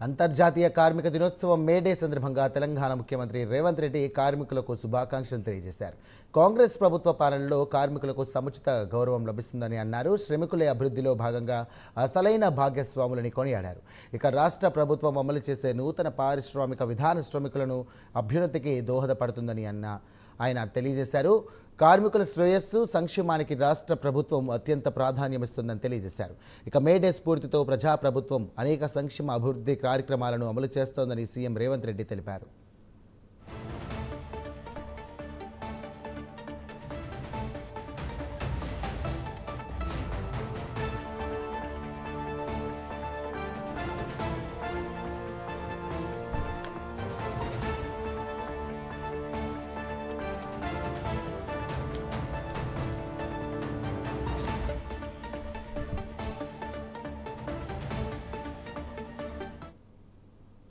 అంతర్జాతీయ కార్మిక దినోత్సవం మేడే సందర్భంగా తెలంగాణ ముఖ్యమంత్రి రేవంత్ రెడ్డి కార్మికులకు శుభాకాంక్షలు తెలియజేశారు. కాంగ్రెస్ ప్రభుత్వ పాలనలో కార్మికులకు సముచిత గౌరవం లభిస్తుందని అన్నారు. శ్రమికుల అభివృద్ధిలో భాగంగా అసలైన భాగస్వాములని కొనియాడారు. ఇక రాష్ట్ర ప్రభుత్వం అమలు చేసే నూతన పారిశ్రామిక విధాన శ్రమికులను అభ్యున్నతికి దోహదపడుతుందని ఆయన తెలియజేశారు. కార్మికుల శ్రేయస్సు సంక్షేమానికి రాష్ట్ర ప్రభుత్వం అత్యంత ప్రాధాన్యమిస్తుందని తెలియజేశారు. ఇక మేడే స్ఫూర్తితో ప్రజాప్రభుత్వం అనేక సంక్షేమ అభివృద్ధి కార్యక్రమాలను అమలు చేస్తోందని సీఎం రేవంత్ రెడ్డి తెలిపారు.